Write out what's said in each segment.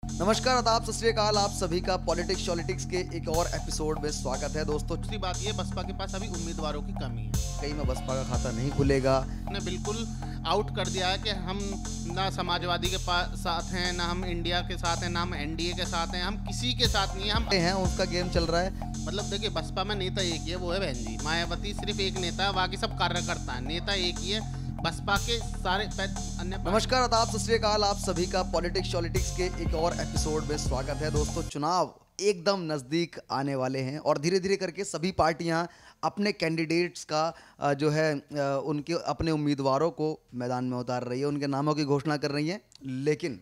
नमस्कार, आदाब, सत श्री अकाल। आप सभी का पॉलिटिक्स के एक और एपिसोड में स्वागत है दोस्तों। दूसरी बात ये बसपा के पास अभी उम्मीदवारों की कमी है। कहीं में बसपा का खाता नहीं खुलेगा। ने बिल्कुल आउट कर दिया है कि हम ना समाजवादी के साथ हैं, ना हम इंडिया के साथ हैं, ना हम एनडीए के साथ हैं, हम किसी के साथ नहीं हैं उसका गेम चल रहा है। मतलब देखिए, बसपा में नेता एक ही है, वो है बहन जी मायावती। सिर्फ एक नेता है, बाकी सब कार्यकर्ता है। नेता एक ही है, बसपा के सारे अन्य। नमस्कार, आदाब, सत श्री अकाल। आप सभी का पॉलिटिक्स के एक और एपिसोड में स्वागत है दोस्तों। चुनाव एकदम नज़दीक आने वाले हैं और धीरे धीरे करके सभी पार्टियां अपने कैंडिडेट्स का जो है उनके अपने उम्मीदवारों को मैदान में उतार रही है, उनके नामों की घोषणा कर रही हैं। लेकिन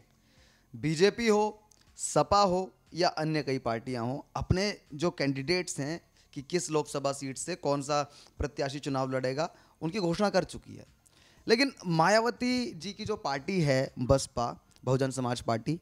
बीजेपी हो, सपा हो या अन्य कई पार्टियां हो, अपने जो कैंडिडेट्स हैं कि किस लोकसभा सीट से कौन सा प्रत्याशी चुनाव लड़ेगा, उनकी घोषणा कर चुकी है। लेकिन मायावती जी की जो पार्टी है, बसपा बहुजन समाज पार्टी,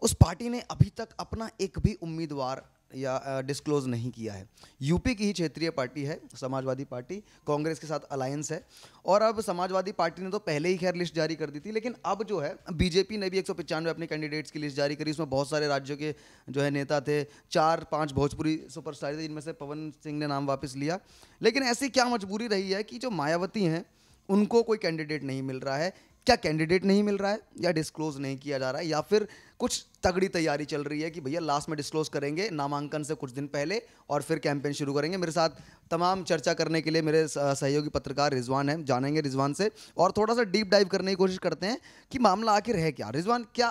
उस पार्टी ने अभी तक अपना एक भी उम्मीदवार या डिस्क्लोज नहीं किया है। यूपी की ही क्षेत्रीय पार्टी है समाजवादी पार्टी, कांग्रेस के साथ अलायंस है। और अब समाजवादी पार्टी ने तो पहले ही खैर लिस्ट जारी कर दी थी, लेकिन अब जो है बीजेपी ने भी 195 अपने कैंडिडेट्स की लिस्ट जारी करी। उसमें बहुत सारे राज्यों के जो है नेता थे, 4-5 भोजपुरी सुपरस्टार थे, जिनमें से पवन सिंह ने नाम वापस लिया। लेकिन ऐसी क्या मजबूरी रही है कि जो मायावती हैं उनको कोई कैंडिडेट नहीं मिल रहा है? क्या कैंडिडेट नहीं मिल रहा है, या डिस्क्लोज नहीं किया जा रहा है, या फिर कुछ तगड़ी तैयारी चल रही है कि भैया लास्ट में डिस्क्लोज करेंगे नामांकन से कुछ दिन पहले और फिर कैंपेन शुरू करेंगे? मेरे साथ तमाम चर्चा करने के लिए मेरे सहयोगी पत्रकार रिजवान हैं। जानेंगे रिजवान से और थोड़ा सा डीप डाइव करने की कोशिश करते हैं कि मामला आखिर है क्या। रिजवान, क्या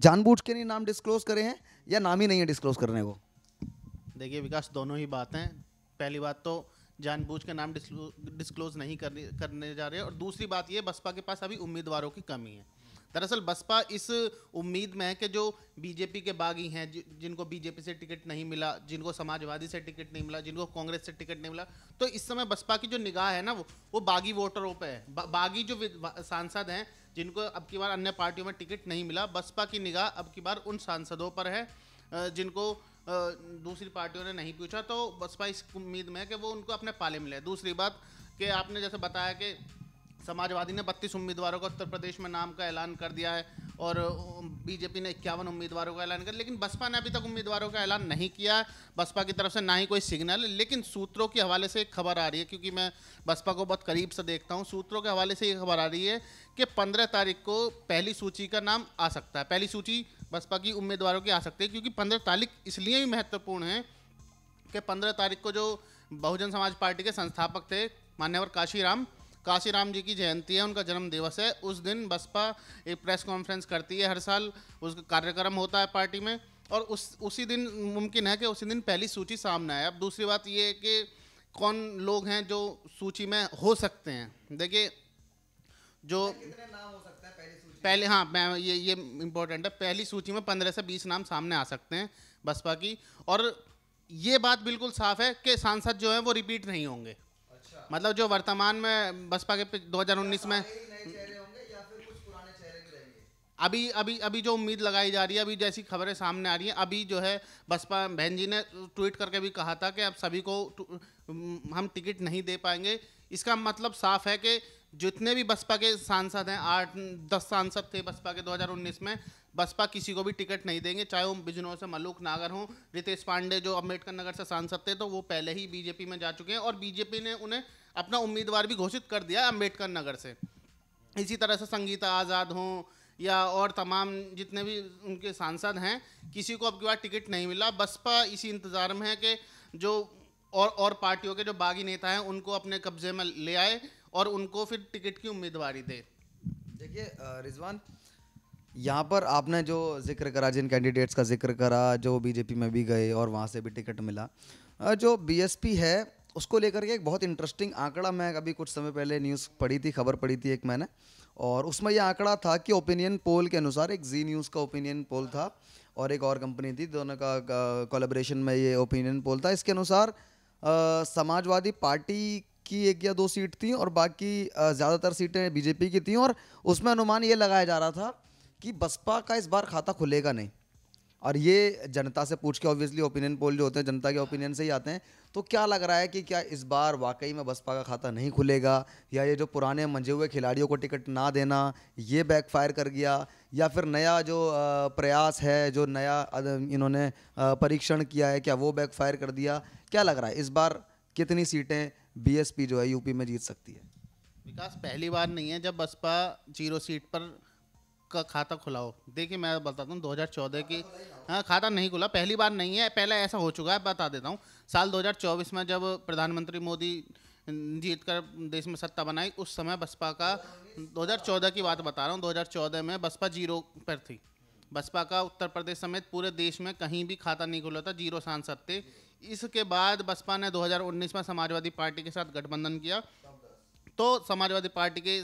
जानबूझ के नहीं नाम डिस्क्लोज करे हैं या नाम ही नहीं है डिस्क्लोज करने को? देखिए विकास, दोनों ही बात हैं। पहली बात तो जानबूझ के नाम डिस्क्लोज नहीं करने जा रहे हैं, और दूसरी बात ये, बसपा के पास अभी उम्मीदवारों की कमी है। दरअसल बसपा इस उम्मीद में है कि जो बीजेपी के बागी हैं, जिनको बीजेपी से टिकट नहीं मिला, जिनको समाजवादी से टिकट नहीं मिला, जिनको कांग्रेस से टिकट नहीं मिला, तो इस समय बसपा की जो निगाह है ना, वो बागी वोटरों पे है। बागी जो सांसद हैं, जिनको अब की बार अन्य पार्टियों में टिकट नहीं मिला, बसपा की निगाह अब की बार उन सांसदों पर है जिनको दूसरी पार्टियों ने नहीं पूछा। तो बसपा इस उम्मीद में है कि वो उनको अपने पाले मिले। दूसरी बात कि आपने जैसे बताया कि समाजवादी ने 32 उम्मीदवारों का उत्तर प्रदेश में नाम का ऐलान कर दिया है और बीजेपी ने 51 उम्मीदवारों का ऐलान कर, लेकिन बसपा ने अभी तक उम्मीदवारों का ऐलान नहीं किया है। बसपा की तरफ से ना ही कोई सिग्नल। लेकिन सूत्रों के हवाले से एक खबर आ रही है, क्योंकि मैं बसपा को बहुत करीब से देखता हूँ। सूत्रों के हवाले से ये खबर आ रही है कि 15 तारीख को पहली सूची का नाम आ सकता है। पहली सूची बसपा की उम्मीदवारों की आ सकती है, क्योंकि 15 तारीख इसलिए भी महत्वपूर्ण है कि 15 तारीख को जो बहुजन समाज पार्टी के संस्थापक थे मान्यवर काशीराम जी की जयंती है, उनका जन्म दिवस है। उस दिन बसपा एक प्रेस कॉन्फ्रेंस करती है हर साल, उसका कार्यक्रम होता है पार्टी में, और उसी दिन मुमकिन है कि उसी दिन पहली सूची सामने आए। अब दूसरी बात ये है कि कौन लोग हैं जो सूची में हो सकते हैं। देखिए, जो नाम हो सकता है पहले, हाँ, मैं ये इम्पोर्टेंट है, पहली सूची में 15 से 20 नाम सामने आ सकते हैं बसपा की। और ये बात बिल्कुल साफ है कि सांसद जो है वो रिपीट नहीं होंगे। मतलब जो वर्तमान में बसपा के 2019 में अभी अभी अभी जो उम्मीद लगाई जा रही है, अभी जैसी खबरें सामने आ रही हैं, अभी जो है बसपा बहन जी ने ट्वीट करके भी कहा था कि अब सभी को हम टिकट नहीं दे पाएंगे। इसका मतलब साफ है कि जितने भी बसपा के सांसद हैं, 8-10 सांसद थे बसपा के 2019 में, बसपा किसी को भी टिकट नहीं देंगे, चाहे वो बिजनौर से मलूक नागर हों। रितेश पांडे जो अम्बेडकर नगर से सांसद थे, तो वो पहले ही बीजेपी में जा चुके हैं और बीजेपी ने उन्हें अपना उम्मीदवार भी घोषित कर दिया अम्बेडकर नगर से। इसी तरह से संगीता आज़ाद हों या और तमाम जितने भी उनके सांसद हैं, किसी को अब की बार टिकट नहीं मिला। बसपा इसी इंतज़ार में है कि जो और पार्टियों के जो बागी नेता हैं उनको अपने कब्जे में ले आए और उनको फिर टिकट की उम्मीदवारी दे। देखिए रिजवान, यहाँ पर आपने जो जिक्र करा, जिन कैंडिडेट्स का जिक्र करा जो बीजेपी में भी गए और वहाँ से भी टिकट मिला, जो बीएसपी है उसको लेकर के एक बहुत इंटरेस्टिंग आंकड़ा, मैं अभी कुछ समय पहले न्यूज़ पढ़ी थी, खबर पढ़ी थी एक मैंने, और उसमें यह आंकड़ा था कि ओपिनियन पोल के अनुसार, एक जी न्यूज़ का ओपिनियन पोल था और एक और कंपनी थी, दोनों का कोलैबोरेशन में ये ओपिनियन पोल था। इसके अनुसार समाजवादी पार्टी की 1 या 2 सीट थी और बाकी ज़्यादातर सीटें बीजेपी की थी, और उसमें अनुमान ये लगाया जा रहा था कि बसपा का इस बार खाता खुलेगा नहीं। और ये जनता से पूछ के, ऑब्वियसली ओपिनियन पोल जो होते हैं जनता के ओपिनियन से ही आते हैं, तो क्या लग रहा है कि क्या इस बार वाकई में बसपा का खाता नहीं खुलेगा, या ये जो पुराने मंजे हुए खिलाड़ियों को टिकट ना देना ये बैकफायर कर गया, या फिर नया जो प्रयास है, जो नया इन्होंने परीक्षण किया है, क्या वो बैकफायर कर दिया? क्या लग रहा है इस बार कितनी सीटें बीएसपी जो है यूपी में जीत सकती है? विकास, पहली बार नहीं है जब बसपा 0 सीट पर का खाता खुला हो। देखिए मैं बताता हूँ 2014 की, हाँ, खाता नहीं खुला, पहली बार नहीं है, पहले ऐसा हो चुका है, बता देता हूँ। साल 2024 में जब प्रधानमंत्री मोदी जीत कर देश में सत्ता बनाई, उस समय बसपा का, 2014 की बात बता रहा हूँ, 2014 में बसपा 0 पर थी। बसपा का उत्तर प्रदेश समेत पूरे देश में कहीं भी खाता नहीं खुला था, 0 सांसद थे। इसके बाद बसपा ने 2019 में समाजवादी पार्टी के साथ गठबंधन किया, तो समाजवादी पार्टी के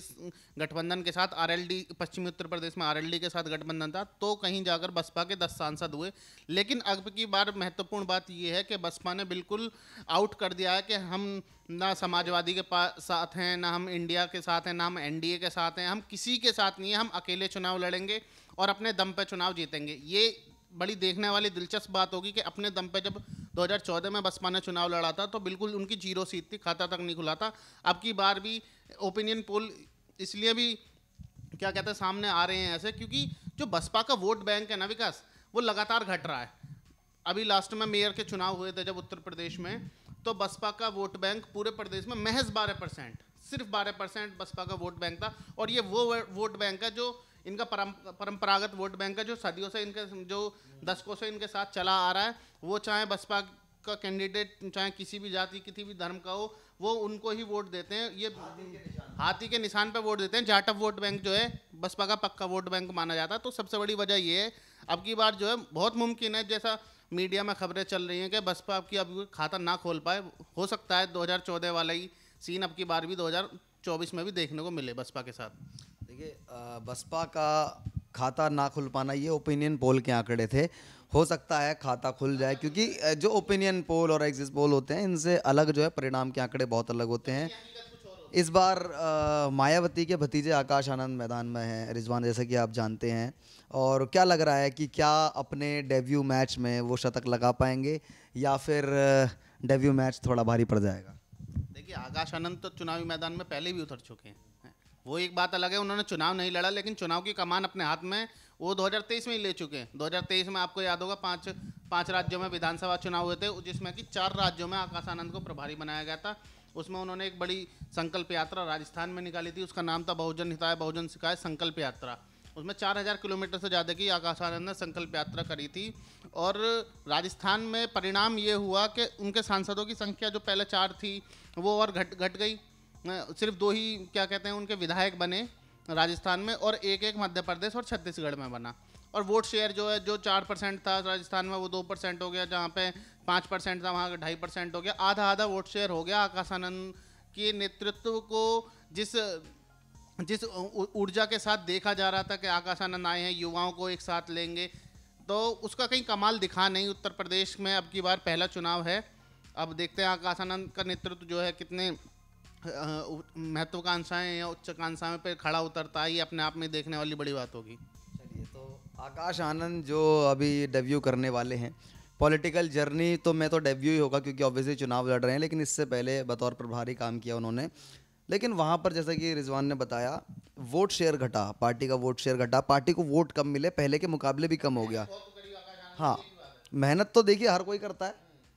गठबंधन के साथ आरएलडी, पश्चिमी उत्तर प्रदेश में आरएलडी के साथ गठबंधन था, तो कहीं जाकर बसपा के 10 सांसद हुए। लेकिन अब की बार महत्वपूर्ण बात यह है कि बसपा ने बिल्कुल आउट कर दिया है कि हम ना समाजवादी के साथ हैं, ना हम इंडिया के साथ हैं, ना हम एनडीए के साथ हैं, हम किसी के साथ नहीं है, हम अकेले चुनाव लड़ेंगे और अपने दम पे चुनाव जीतेंगे। ये बड़ी देखने वाली दिलचस्प बात होगी कि अपने दम पे जब 2014 में बसपा ने चुनाव लड़ा था तो बिल्कुल उनकी 0 सीट थी, खाता तक नहीं खुला था। अब की बार भी ओपिनियन पोल इसलिए भी क्या कहते हैं सामने आ रहे हैं ऐसे, क्योंकि जो बसपा का वोट बैंक है ना विकास, वो लगातार घट रहा है। अभी लास्ट में मेयर के चुनाव हुए थे जब उत्तर प्रदेश में, तो बसपा का वोट बैंक पूरे प्रदेश में महज 12%, सिर्फ 12% बसपा का वोट बैंक था। और ये वो वोट बैंक है जो इनका परंपरागत वोट बैंक है, जो सदियों से इनके, जो दशकों से इनके साथ चला आ रहा है। वो चाहे बसपा का कैंडिडेट चाहे किसी भी जाति किसी भी धर्म का हो, वो उनको ही वोट देते हैं। ये हाथी के निशान पे वोट देते हैं। जाटव वोट बैंक जो है बसपा का पक्का वोट बैंक माना जाता है। तो सबसे बड़ी वजह ये है, अब की बार जो है बहुत मुमकिन है, जैसा मीडिया में खबरें चल रही हैं कि बसपा अब की अब खाता ना खोल पाए। हो सकता है 2014 वाला ही सीन अब की बार भी 2024 में भी देखने को मिले बसपा के साथ। देखिए, बसपा का खाता ना खुल पाना ये ओपिनियन पोल के आंकड़े थे। हो सकता है खाता खुल जाए, क्योंकि जो ओपिनियन पोल और एग्जिट पोल होते हैं इनसे अलग जो है परिणाम के आंकड़े बहुत अलग होते हैं। इस बार मायावती के भतीजे आकाश आनंद मैदान में हैं, रिजवान, जैसे कि आप जानते हैं। और क्या लग रहा है कि क्या अपने डेब्यू मैच में वो शतक लगा पाएंगे, या फिर डेब्यू मैच थोड़ा भारी पड़ जाएगा? देखिए, आकाश आनंद तो चुनावी मैदान में पहले भी उतर चुके हैं। वो एक बात अलग है, उन्होंने चुनाव नहीं लड़ा, लेकिन चुनाव की कमान अपने हाथ में वो 2023 में ही ले चुके हैं। 2023 में आपको याद होगा पांच राज्यों में विधानसभा चुनाव हुए थे, जिसमें कि 4 राज्यों में आकाश आनंद को प्रभारी बनाया गया था। उसमें उन्होंने एक बड़ी संकल्प यात्रा राजस्थान में निकाली थी, उसका नाम था बहुजन हिताय बहुजन सिखाए संकल्प यात्रा। उसमें 4000 किलोमीटर से ज़्यादा की आकाश आनंद ने संकल्प यात्रा करी थी। और राजस्थान में परिणाम ये हुआ कि उनके सांसदों की संख्या जो पहले 4 थी वो और घट गई। सिर्फ 2 ही क्या कहते हैं उनके विधायक बने राजस्थान में, और एक मध्य प्रदेश और छत्तीसगढ़ में बना। और वोट शेयर जो है, जो 4% था राजस्थान में, वो 2% हो गया, जहाँ पे 5% था वहाँ 2.5% हो गया। आधा आधा वोट शेयर हो गया। आकाश आनंद के नेतृत्व को जिस ऊर्जा के साथ देखा जा रहा था कि आकाश आनंद आए हैं, युवाओं को एक साथ लेंगे, तो उसका कहीं कमाल दिखा नहीं। उत्तर प्रदेश में अब की बार पहला चुनाव है, अब देखते हैं आकाश आनंद का नेतृत्व जो है कितने महत्वाकांक्षाएं या उच्चाकांक्षाएं पे खड़ा उतरता है, ये अपने आप में देखने वाली बड़ी बात होगी। चलिए, तो आकाश आनंद जो अभी डेब्यू करने वाले हैं, पॉलिटिकल जर्नी तो मैं तो डेब्यू ही होगा क्योंकि ऑब्वियसली चुनाव लड़ रहे हैं, लेकिन इससे पहले बतौर प्रभारी काम किया उन्होंने। लेकिन वहाँ पर जैसा कि रिजवान ने बताया, वोट शेयर घटा, पार्टी का वोट शेयर घटा, पार्टी को वोट कम मिले, पहले के मुकाबले भी कम हो गया। हाँ, मेहनत तो देखिए हर कोई करता है,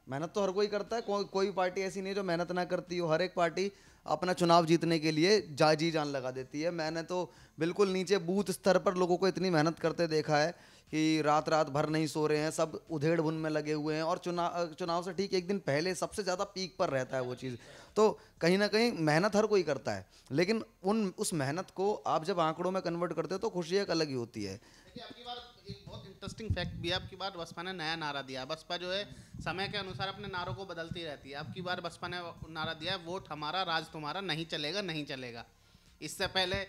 मेहनत तो हर कोई करता है, कोई पार्टी ऐसी नहीं है जो मेहनत ना करती हो। हर एक पार्टी अपना चुनाव जीतने के लिए जी जान लगा देती है। मैंने तो बिल्कुल नीचे बूथ स्तर पर लोगों को इतनी मेहनत करते देखा है कि रात भर नहीं सो रहे हैं, सब उधेड़ बुन में लगे हुए हैं। और चुनाव से ठीक एक दिन पहले सबसे ज़्यादा पीक पर रहता है वो चीज़। तो कहीं ना कहीं मेहनत हर कोई करता है, लेकिन उस मेहनत को आप जब आंकड़ों में कन्वर्ट करते हो तो खुशी एक अलग ही होती है। एक बहुत इंटरेस्टिंग फैक्ट भी है, अब की बार बसपा ने नया नारा दिया। बसपा जो है समय के अनुसार अपने नारों को बदलती रहती है। अब की बार बसपा ने नारा दिया है, वोट हमारा राज तुम्हारा, नहीं चलेगा नहीं चलेगा। इससे पहले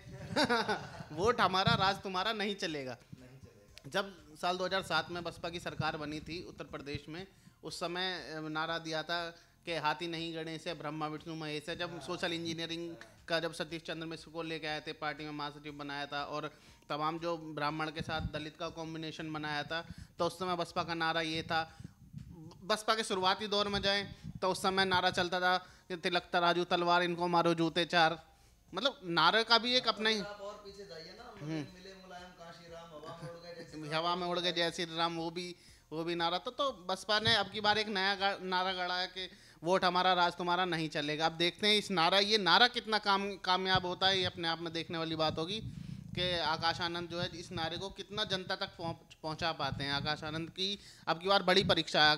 वोट हमारा राज तुम्हारा नहीं चलेगा। जब साल 2007 में बसपा की सरकार बनी थी उत्तर प्रदेश में, उस समय नारा दिया था कि हाथी नहीं गणेश है, ब्रह्मा विष्णु महेश है। जब सोशल इंजीनियरिंग का जब सतीश चंद्र मिश्र को लेके आए थे पार्टी में महासचिव बनाया था, और तमाम जो ब्राह्मण के साथ दलित का कॉम्बिनेशन बनाया था, तो उस समय बसपा का नारा ये था। बसपा के शुरुआती दौर में जाएं तो उस समय नारा चलता था कि तिलक तराजू तलवार इनको मारो जूते चार। मतलब नारे का भी एक अपना ही, हवा में उड़ गए जय श्री राम, वो भी नारा था। तो बसपा ने अब की बार एक नया नारा गढ़ा है कि वोट हमारा राज तुम्हारा नहीं चलेगा। अब देखते हैं ये नारा कितना कामयाब होता है। ये अपने आप में देखने वाली बात होगी कि आकाश आनंद जो है इस नारे को कितना जनता तक पहुंचा पाते हैं। आकाश आनंद की अब की बार बड़ी परीक्षा है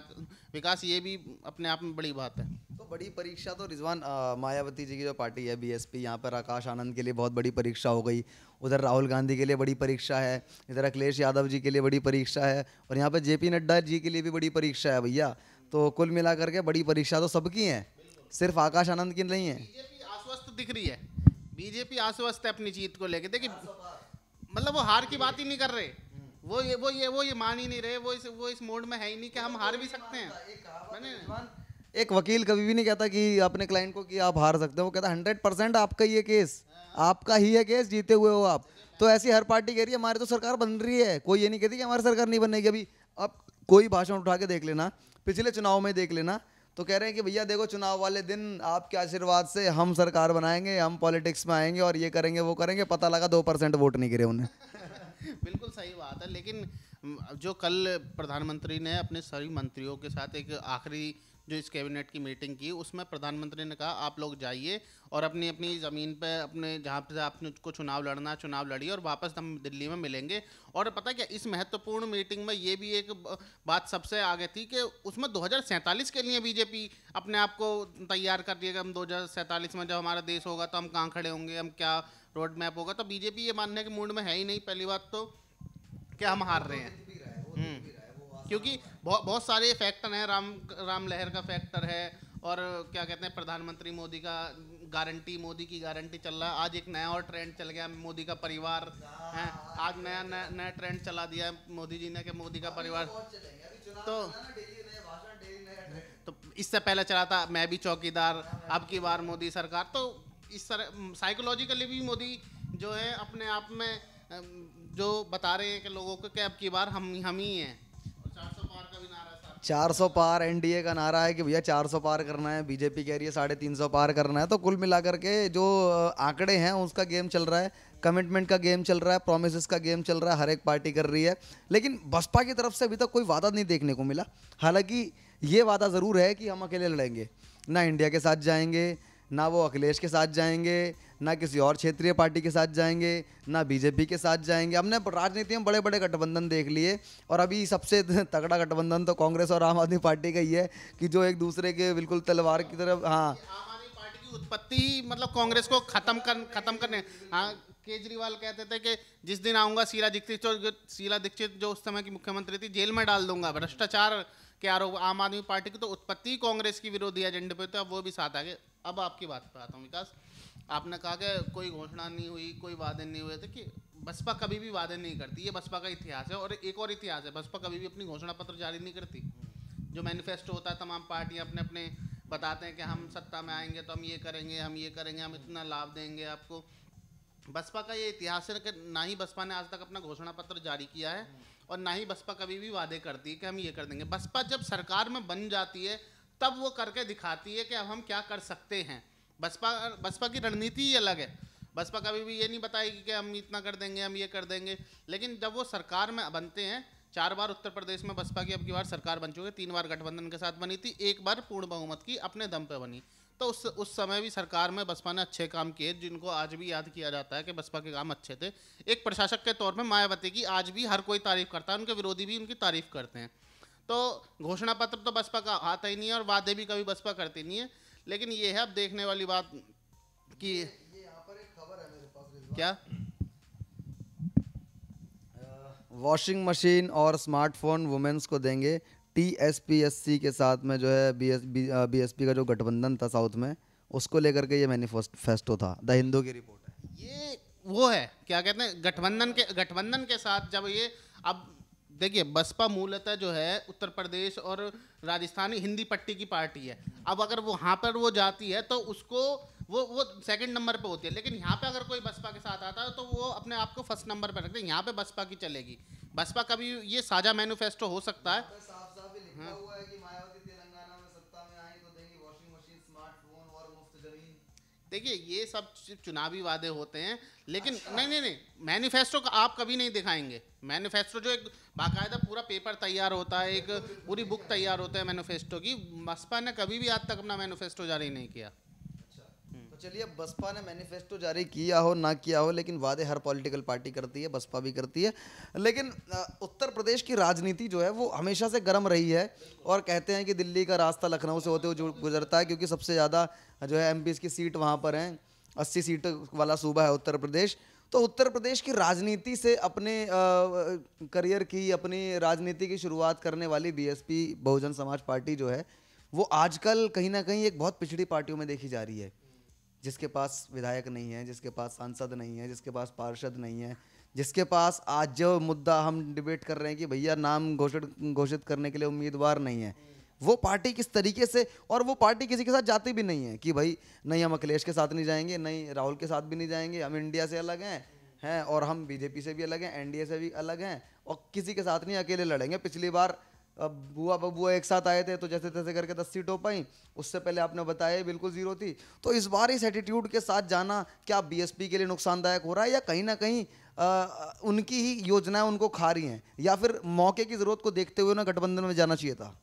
विकास, ये भी अपने आप में बड़ी बात है। तो बड़ी परीक्षा तो रिजवान मायावती जी की जो पार्टी है बीएसपी, यहाँ पर आकाश आनंद के लिए बहुत बड़ी परीक्षा हो गई। उधर राहुल गांधी के लिए बड़ी परीक्षा है, इधर अखिलेश यादव जी के लिए बड़ी परीक्षा है, और यहाँ पर जेपी नड्डा जी के लिए भी बड़ी परीक्षा है भैया। तो कुल मिलाकर के बड़ी परीक्षा तो सबकी है, सिर्फ आकाश आनंद की नहीं है। बीजेपी आश्वस्त दिख रही है, बीजेपी आश्वस्त है अपनी जीत को लेकर। देखिए मतलब वो हार की बात ही नहीं कर रहे, वो ये मान ही नहीं रहे, वो इस मोड में है ही नहीं कि हम हार भी सकते हैं। एक वकील कभी भी नहीं कहता कि अपने क्लाइंट को कि आप हार सकते हो, वो कहता 100% आपका ही है केस, आपका ही है केस, जीते हुए हो आप। तो ऐसी हर पार्टी कह रही है हमारी तो सरकार बन रही है, कोई ये नहीं कहती कि हमारी सरकार नहीं बनेगी। अभी अब कोई भाषण उठा के देख लेना, पिछले चुनाव में देख लेना, तो कह रहे हैं कि भैया देखो चुनाव वाले दिन आपके आशीर्वाद से हम सरकार बनाएंगे, हम पॉलिटिक्स में आएंगे और ये करेंगे वो करेंगे। पता लगा 2% वोट नहीं गिरे उन्हें। बिल्कुल सही बात है। लेकिन जो कल प्रधानमंत्री ने अपने सभी मंत्रियों के साथ एक आखिरी जो इस कैबिनेट की मीटिंग की, उसमें प्रधानमंत्री ने कहा आप लोग जाइए और अपनी अपनी ज़मीन पे अपने जहाँ पे आपने को चुनाव लड़ना चुनाव लड़िए, और वापस हम दिल्ली में मिलेंगे। और पता क्या, इस महत्वपूर्ण मीटिंग में ये भी एक बात सबसे आगे थी कि उसमें 2047 के लिए बीजेपी अपने आप को तैयार कर दिएगा। हम 2047 में जब हमारा देश होगा तो हम कहाँ खड़े होंगे, हम क्या रोड मैप होगा। तो बीजेपी ये मानने के मूड में है ही नहीं। पहली बात तो क्या हम हार रहे हैं, क्योंकि बहुत सारे फैक्टर हैं। राम लहर का फैक्टर है, और क्या कहते हैं प्रधानमंत्री मोदी की गारंटी चल रहा है। आज एक नया और ट्रेंड चल गया, मोदी का परिवार है। आज नया ट्रेंड चला दिया है मोदी जी ने कि मोदी का परिवार। तो इससे पहले चला था मैं भी चौकीदार, अब की बार मोदी सरकार। तो इस तरह साइकोलॉजिकली भी मोदी जो है अपने आप में जो बता रहे हैं कि लोगों को कि अब की बार हम ही हैं। 400 पार का भी नारा था, 400 पार एनडीए का नारा है कि भैया 400 पार करना है, बीजेपी कह रही है 350 पार करना है। तो कुल मिलाकर के जो आंकड़े हैं उसका गेम चल रहा है, कमिटमेंट का गेम चल रहा है, प्रोमिसेस का गेम चल रहा है, हर एक पार्टी कर रही है। लेकिन बसपा की तरफ से अभी तक कोई वादा नहीं देखने को मिला। हालांकि ये वादा ज़रूर है कि हम अकेले लड़ेंगे, ना इंडिया के साथ जाएंगे, ना वो अखिलेश के साथ जाएंगे, ना किसी और क्षेत्रीय पार्टी के साथ जाएंगे, ना बीजेपी के साथ जाएंगे। हमने राजनीति में बड़े बड़े गठबंधन देख लिए, और अभी सबसे तगड़ा गठबंधन तो कांग्रेस और आम आदमी पार्टी का ही है कि जो एक दूसरे के बिल्कुल तलवार की तरफ। हाँ, आम आदमी पार्टी की उत्पत्ति मतलब कांग्रेस को खत्म करने। हाँ, केजरीवाल कहते थे कि जिस दिन आऊँगा शीला दीक्षित जो उस समय की मुख्यमंत्री थी, जेल में डाल दूंगा, भ्रष्टाचार के आरोप। आम आदमी पार्टी की तो उत्पत्ति कांग्रेस की विरोधी एजेंडे पे, तो अब वो भी साथ आ गए। अब आपकी बात पे आता हूँ विकास, आपने कहा कि कोई घोषणा नहीं हुई, कोई वादे नहीं हुए। देखिए बसपा कभी भी वादे नहीं करती, ये बसपा का इतिहास है। और एक और इतिहास है, बसपा कभी भी अपनी घोषणा पत्र जारी नहीं करती। जो मैनिफेस्टो होता है, तमाम पार्टियां अपने अपने बताते हैं कि हम सत्ता में आएंगे तो हम ये करेंगे, हम इतना लाभ देंगे आपको। बसपा का ये इतिहास है कि ना ही बसपा ने आज तक अपना घोषणा पत्र जारी किया है, और ना ही बसपा कभी भी वादे करती है कि हम ये कर देंगे। बसपा जब सरकार में बन जाती है तब वो करके दिखाती है कि अब हम क्या कर सकते हैं। बसपा की रणनीति ही अलग है। बसपा कभी भी ये नहीं बताएगी कि हम इतना कर देंगे, हम ये कर देंगे। लेकिन जब वो सरकार में बनते हैं, 4 बार उत्तर प्रदेश में बसपा की अब की बार सरकार बन चुकी है, 3 बार गठबंधन के साथ बनी थी, 1 बार पूर्ण बहुमत की अपने दम पे बनी। तो उस समय भी सरकार में बसपा ने अच्छे काम किए, जिनको आज भी याद किया जाता है कि बसपा के काम अच्छे थे। एक प्रशासक के तौर पर मायावती की आज भी हर कोई तारीफ करता है, उनके विरोधी भी उनकी तारीफ करते हैं। तो घोषणा पत्र तो बसपा का आता ही नहीं है, और वादे भी कभी बसपा करती नहीं है। लेकिन ये है अब देखने वाली बात कि ये यहाँ पर एक खबर है मेरे पास। क्या वॉशिंग मशीन और स्मार्टफोन वुमेन्स को देंगे, टीएसपीएससी के साथ में जो है बीएसपी का जो गठबंधन था साउथ में, उसको लेकर के ये मैनिफेस्टो था। द हिंदू की रिपोर्ट है। ये वो है क्या कहते हैं गठबंधन के साथ जब ये अब देखिए, बसपा मूलतः जो है उत्तर प्रदेश और राजस्थानी हिंदी पट्टी की पार्टी है। अब अगर वहाँ पर वो जाती है तो उसको वो सेकंड नंबर पे होती है। लेकिन यहाँ पे अगर कोई बसपा के साथ आता है तो वो अपने आप को फर्स्ट नंबर पे रखते हैं। यहाँ पे बसपा की चलेगी। बसपा का भी ये साझा मैनिफेस्टो हो सकता है। साफ साफ ही लिखा हुआ है कि मायावती तेलंगाना में सत्ता में आई तो देंगी वॉशिंग मशीन, स्मार्टफोन और मुफ्त जमीन। देखिए ये सब चुनावी वादे होते हैं, लेकिन नहीं, मैनिफेस्टो का आप कभी नहीं दिखाएंगे। मैनिफेस्टो जो एक बाकायदा पूरा पेपर तैयार होता है, एक पूरी बुक तैयार होता है मैनिफेस्टो की, बसपा ने कभी भी आज तक अपना मैनिफेस्टो जारी नहीं किया। तो चलिए, बसपा ने मैनिफेस्टो जारी किया हो ना किया हो, लेकिन वादे हर पॉलिटिकल पार्टी करती है, बसपा भी करती है। लेकिन उत्तर प्रदेश की राजनीति जो है वो हमेशा से गर्म रही है, और कहते हैं कि दिल्ली का रास्ता लखनऊ से होते हुए जो गुजरता है, क्योंकि सबसे ज़्यादा जो है एमपी की सीट वहाँ पर हैं। 80 सीट वाला सूबा है उत्तर प्रदेश। तो उत्तर प्रदेश की राजनीति से अपने करियर की, अपनी राजनीति की शुरुआत करने वाली बीएसपी बहुजन समाज पार्टी जो है वो आजकल कहीं ना कहीं एक बहुत पिछड़ी पार्टियों में देखी जा रही है, जिसके पास विधायक नहीं है, जिसके पास सांसद नहीं है, जिसके पास पार्षद नहीं है, जिसके पास आज जो मुद्दा हम डिबेट कर रहे हैं कि भैया नाम घोषित करने के लिए उम्मीदवार नहीं है, वो पार्टी किस तरीके से, और वो पार्टी किसी के साथ जाती भी नहीं है कि भाई नहीं हम अखिलेश के साथ नहीं जाएंगे, नहीं राहुल के साथ भी नहीं जाएंगे, हम इंडिया से अलग हैं और हम बीजेपी से भी अलग हैं, एनडीए से भी अलग हैं, और किसी के साथ नहीं, अकेले लड़ेंगे। पिछली बार अब बुआ बबुआ एक साथ आए थे तो जैसे तैसे करके 10 सीट हो पाई, उससे पहले आपने बताया बिल्कुल जीरो थी। तो इस बार इस एटीट्यूड के साथ जाना क्या बीएसपी के लिए नुकसानदायक हो रहा है, या कहीं ना कहीं उनकी ही योजनाएं उनको खा रही हैं, या फिर मौके की जरूरत को देखते हुए ना गठबंधन में जाना चाहिए था?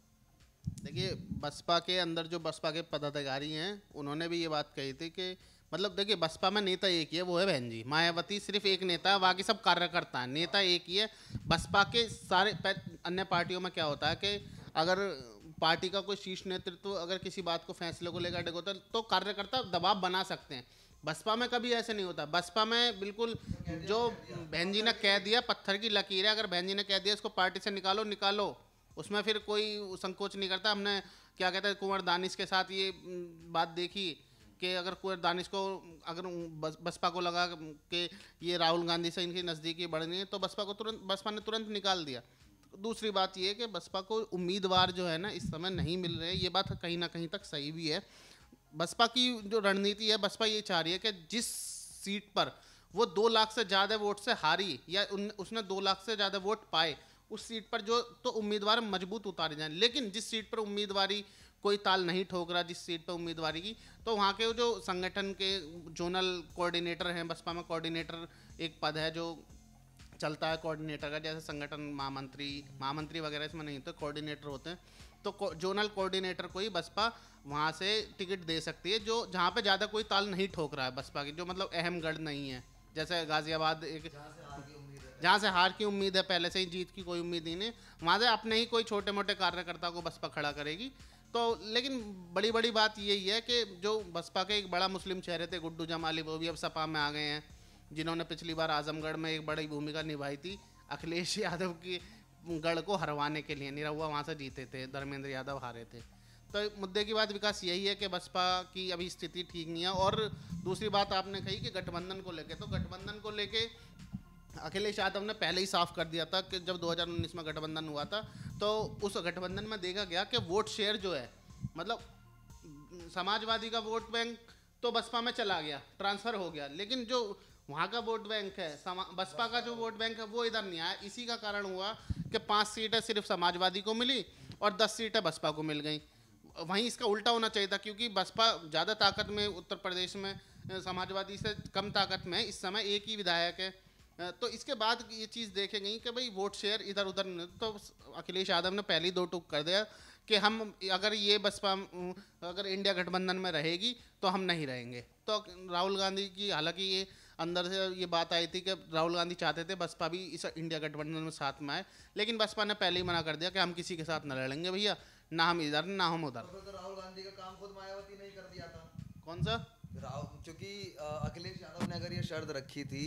देखिए बसपा के अंदर जो बसपा के पदाधिकारी हैं उन्होंने भी ये बात कही थी कि मतलब देखिए बसपा में नेता एक ही है, वो है बहन जी मायावती। सिर्फ एक नेता है, बाकी सब कार्यकर्ता है, नेता एक ही है। बसपा के सारे अन्य पार्टियों में क्या होता है कि अगर पार्टी का कोई शीर्ष नेतृत्व अगर किसी बात को फैसले को लेकर होता है तो कार्यकर्ता दबाव बना सकते हैं। बसपा में कभी ऐसे नहीं होता। बसपा में बिल्कुल जो बहन जी ने कह दिया, पत्थर की लकीर है। अगर बहन जी ने कह दिया इसको पार्टी से निकालो, निकालो, उसमें फिर कोई संकोच नहीं करता। हमने क्या कहते हैं कुंवर दानिश के साथ ये बात देखी कि अगर कुंवर दानिश को अगर बसपा को लगा कि ये राहुल गांधी से इनकी नज़दीकी बढ़नी है तो बसपा ने तुरंत निकाल दिया। दूसरी बात ये कि बसपा को उम्मीदवार जो है ना इस समय नहीं मिल रहे, ये बात कहीं ना कहीं तक सही भी है। बसपा की जो रणनीति है, बसपा ये चाह रही है कि जिस सीट पर वो 2 लाख से ज़्यादा वोट से हारी या उसने 2 लाख से ज़्यादा वोट पाए, उस सीट पर जो तो उम्मीदवार मजबूत उतारे जाएं। लेकिन जिस सीट पर उम्मीदवारी कोई ताल नहीं ठोक रहा, जिस सीट पर उम्मीदवारी की, तो वहाँ के जो संगठन के जोनल कोऑर्डिनेटर हैं, बसपा में कोऑर्डिनेटर एक पद है जो चलता है कोऑर्डिनेटर का, जैसे संगठन महामंत्री वगैरह इसमें नहीं तो कोऑर्डिनेटर होते हैं। तो जोनल कोऑर्डिनेटर को ही बसपा वहाँ से टिकट दे सकती है, जो जहाँ पे ज़्यादा कोई ताल नहीं ठोक रहा है बसपा की, जो मतलब अहम गढ़ नहीं है। जैसे गाजियाबाद एक जहाँ से हार की उम्मीद है, पहले से ही जीत की कोई उम्मीद ही नहीं, वहाँ से अपने ही कोई छोटे मोटे कार्यकर्ता को बसपा खड़ा करेगी। तो लेकिन बड़ी बड़ी बात यही है कि जो बसपा के एक बड़ा मुस्लिम चेहरे थे गुड्डू जमाली, वो भी अब सपा में आ गए हैं, जिन्होंने पिछली बार आजमगढ़ में एक बड़ी भूमिका निभाई थी अखिलेश यादव की गढ़ को हरवाने के लिए। निरहुआ वहाँ से जीते थे, धर्मेंद्र यादव हारे थे। तो मुद्दे की बात विकास यही है कि बसपा की अभी स्थिति ठीक नहीं है। और दूसरी बात आपने कही कि गठबंधन को लेके, तो गठबंधन को लेके अखिलेश यादव ने पहले ही साफ कर दिया था कि जब 2019 में गठबंधन हुआ था तो उस गठबंधन में देखा गया कि वोट शेयर जो है, मतलब समाजवादी का वोट बैंक तो बसपा में चला गया, ट्रांसफ़र हो गया, लेकिन जो वहाँ का वोट बैंक है, बसपा का जो वोट बैंक है वो इधर नहीं आया। इसी का कारण हुआ कि 5 सीटें सिर्फ समाजवादी को मिली और 10 सीटें बसपा को मिल गई। वहीं इसका उल्टा होना चाहिए था, क्योंकि बसपा ज़्यादा ताकत में उत्तर प्रदेश में, समाजवादी से कम ताकत में इस समय एक ही विधायक है। तो इसके बाद ये चीज़ देखे गई कि भाई वोट शेयर इधर उधर, तो अखिलेश यादव ने पहले ही 2 टूक कर दिया कि हम अगर ये बसपा अगर इंडिया गठबंधन में रहेगी तो हम नहीं रहेंगे। तो राहुल गांधी की हालांकि ये अंदर से ये बात आई थी कि राहुल गांधी चाहते थे बसपा भी इस इंडिया गठबंधन में साथ में आए, लेकिन बसपा ने पहले ही मना कर दिया कि हम किसी के साथ न लड़ेंगे भैया, ना हम इधर ना हम उधर। तो राहुल गांधी का काम खुद मायावती ने कर दिया था। कौन सा? क्योंकि अखिलेश यादव ने अगर ये शर्त रखी थी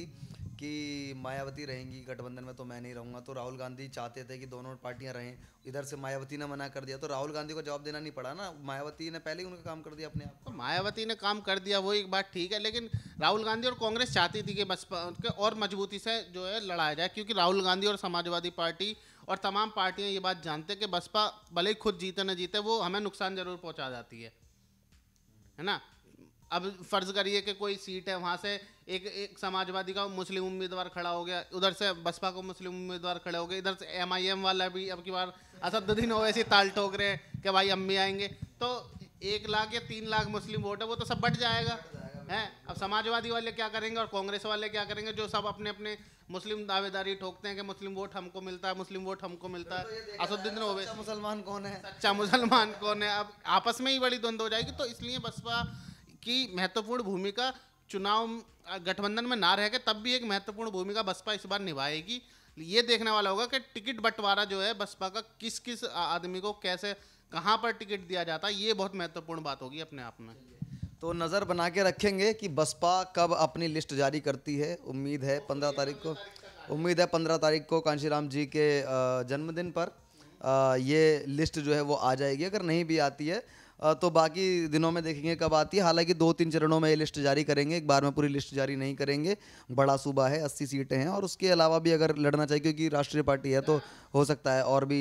कि मायावती रहेंगी गठबंधन में तो मैं नहीं रहूंगा, तो राहुल गांधी चाहते थे कि दोनों पार्टियां रहें, इधर से मायावती ने मना कर दिया तो राहुल गांधी को जवाब देना नहीं पड़ा ना, मायावती ने पहले ही उनका काम कर दिया अपने आप। तो मायावती ने काम कर दिया वो एक बात ठीक है, लेकिन राहुल गांधी और कांग्रेस चाहती थी कि बसपा और मजबूती से जो है लड़ाया जाए, क्योंकि राहुल गांधी और समाजवादी पार्टी और तमाम पार्टियां ये बात जानते हैं कि बसपा भले ही खुद जीते न जीते वो हमें नुकसान जरूर पहुंचा जाती है ना। अब फर्ज करिए कि कोई सीट है, वहाँ से एक समाजवादी का मुस्लिम उम्मीदवार खड़ा हो गया, उधर से बसपा को मुस्लिम उम्मीदवार खड़े हो गए, इधर से MIM वाला भी अब की बार असदुद्दीन ओवैसी ताल ठोक रहे हैं कि भाई हम भी आएंगे, तो 1 लाख या 3 लाख मुस्लिम वोट है वो तो सब बट जाएगा है। अब समाजवादी वाले क्या करेंगे और कांग्रेस वाले क्या करेंगे, जो सब अपने अपने मुस्लिम दावेदारी ठोकते हैं कि मुस्लिम वोट हमको मिलता है, मुस्लिम वोट हमको मिलता है। असदुद्दीन ओवैसी मुसलमान कौन है, सच्चा मुसलमान कौन है, अब आपस में ही बड़ी द्वंद्व हो जाएगी। तो इसलिए बसपा की महत्वपूर्ण भूमिका चुनाव गठबंधन में ना रह के तब भी एक महत्वपूर्ण भूमिका बसपा इस बार निभाएगी। ये देखने वाला होगा कि टिकट बंटवारा जो है बसपा का किस किस आदमी को कैसे कहाँ पर टिकट दिया जाता है, ये बहुत महत्वपूर्ण बात होगी अपने आप में। तो नज़र बना के रखेंगे कि बसपा कब अपनी लिस्ट जारी करती है। उम्मीद है 15 तारीख को कांशीराम जी के जन्मदिन पर ये लिस्ट जो है वो आ जाएगी। अगर नहीं भी आती है तो बाकी दिनों में देखेंगे कब आती है। हालांकि 2-3 चरणों में ये लिस्ट जारी करेंगे, एक बार में पूरी लिस्ट जारी नहीं करेंगे। बड़ा सूबा है, 80 सीटें हैं और उसके अलावा भी अगर लड़ना चाहिए, क्योंकि राष्ट्रीय पार्टी है, तो हो सकता है और भी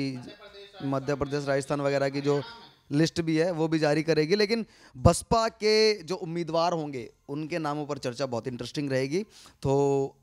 मध्य प्रदेश, राजस्थान वगैरह की जो लिस्ट भी है वो भी जारी करेगी। लेकिन बसपा के जो उम्मीदवार होंगे उनके नामों पर चर्चा बहुत इंटरेस्टिंग रहेगी। तो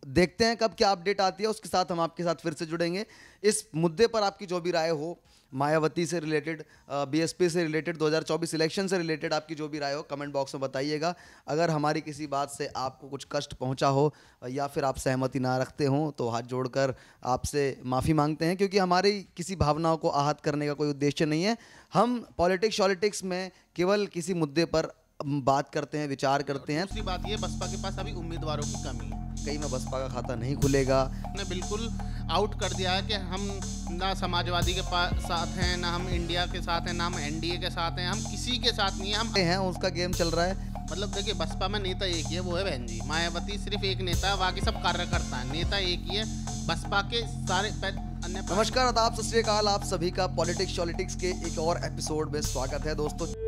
देखते हैं कब क्या अपडेट आती है, उसके साथ हम आपके साथ फिर से जुड़ेंगे। इस मुद्दे पर आपकी जो भी राय हो, मायावती से रिलेटेड, BSP से रिलेटेड, 2024 इलेक्शन से रिलेटेड आपकी जो भी राय हो कमेंट बॉक्स में बताइएगा। अगर हमारी किसी बात से आपको कुछ कष्ट पहुंचा हो या फिर आप सहमति ना रखते हो तो हाथ जोड़कर आपसे माफ़ी मांगते हैं, क्योंकि हमारी किसी भावनाओं को आहत करने का कोई उद्देश्य नहीं है। हम पॉलिटिक्स में केवल किसी मुद्दे पर बात करते हैं, विचार करते हैं। दूसरी बात ये, बसपा के पास अभी उम्मीदवारों की कमी है। कहीं में बसपा का खाता नहीं खुलेगा। ने बिल्कुल आउट कर दिया है कि हम ना समाजवादी के साथ हैं, ना हम इंडिया के साथ हैं, ना हम NDA के साथ हैं, हम किसी के साथ नहीं हैं। हम उसका गेम चल रहा है। मतलब देखिए, बसपा में नेता एक ही है, वो है बहन जी। मायावती सिर्फ एक नेता है, बाकी सब कार्यकर्ता है। नेता एक ही है, बसपा के सारे अन्य। नमस्कार, आदाब, सत श्री अकाल। आप सभी का पॉलिटिक्स के एक और एपिसोड में स्वागत है दोस्तों।